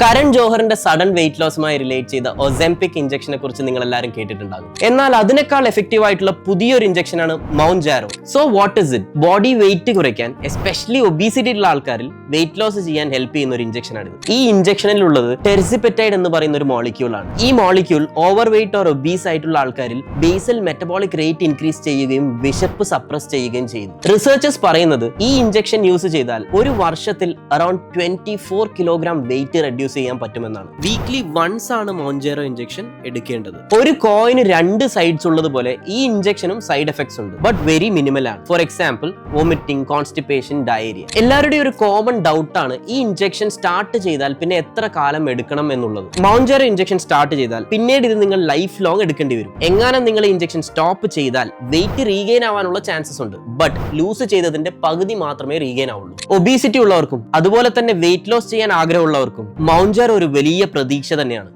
Karan ജോഹറിന്റെ sudden wait ലോസുമായി relate ചെയ്ത Ozempic ഇഞ്ചക്ഷനെ കുറിച്ച് നിങ്ങൾ എല്ലാവരും കേട്ടിട്ടുണ്ടാകും. എന്നാൽ അതിനേക്കാൾ എഫക്റ്റീവ് ആയിട്ടുള്ള പുതിയൊരു ഇഞ്ചക്ഷൻ ആണ് Mounjaro. So what is it? Body weight കുറയ്ക്കാൻ, എസ്പെഷ്യലി ഒബീസിറ്റി ഉള്ള ആൾക്കാരിൽ വെയിറ്റ് ലോസ് ചെയ്യാൻ ഹെൽപ്പ് ചെയ്യുന്ന ഒരു ഇഞ്ചക്ഷൻ ആണ്. ഈ ഇഞ്ചക്ഷനിലുള്ളത് ടെർസിപെറ്റൈഡ് എന്ന് പറയുന്ന ഒരു മോളിക്യൂൾ ആണ്. ഈ molecule over weight or obese ആയിട്ടുള്ള ആൾക്കാരിൽ ബേസൽ മെറ്റബോളിക് റേറ്റ് ഇൻക്രീസ് ചെയ്യുകയും വിശപ്പ് സപ്രസ് ചെയ്യുകയും ചെയ്യുന്നു. റിസർച്ചേഴ്സ് പറയുന്നത് ഈ ഇഞ്ചക്ഷൻ യൂസ് ചെയ്താൽ ഒരു വർഷത്തിൽ അറൌണ്ട് 24 കിലോഗ്രാം വെയിറ്റ് റെഡ്യൂസ് ചെയ്യാൻ പറ്റുമെന്നാണ്. വീക്ക്ലി വൺസ് ആണ് മോഞ്ചേറോ ഇഞ്ചക്ഷൻ എടുക്കേണ്ടത്. ഒരു കോയിന് രണ്ട് സൈഡ്സ് ഉള്ളതുപോലെ ഈ ഇഞ്ചക്ഷനും സൈഡ് എഫക്ട്സ് ഉണ്ട്, ബട്ട് വെരി മിനിമൽ ആണ്. For example vomiting, constipation, diarrhoea. എല്ലാവരുടെയും ഒരു കോമൺ ഡൗട്ട് ആണ് ഈ ഇഞ്ചക്ഷൻ സ്റ്റാർട്ട് ചെയ്താൽ പിന്നെ എത്ര കാലം എടുക്കണം എന്നുള്ളത്. മോഞ്ചേറോ ഇഞ്ചക്ഷൻ സ്റ്റാർട്ട് ചെയ്താൽ പിന്നീട് ഇത് നിങ്ങൾ ലൈഫ് ലോങ് എടുക്കേണ്ടി വരും. എങ്ങനെ നിങ്ങൾ ഇഞ്ചക്ഷൻ സ്റ്റോപ്പ് ചെയ്താൽ വെയിറ്റ് റീഗെയിൻ ആവാനുള്ള ചാൻസസ് ഉണ്ട്, ബട്ട് ലൂസ് ചെയ്തതിന്റെ പകുതി മാത്രമേ റീഗെയിൻ ആവുള്ളൂ. ഒബീസിറ്റി ഉള്ളവർക്കും അതുപോലെ തന്നെ വെയിറ്റ് ലോസ് ചെയ്യാൻ ആഗ്രഹമുള്ളവർക്കും മൗഞ്ചാരോ ഒരു വലിയ പ്രതീക്ഷ തന്നെയാണ്.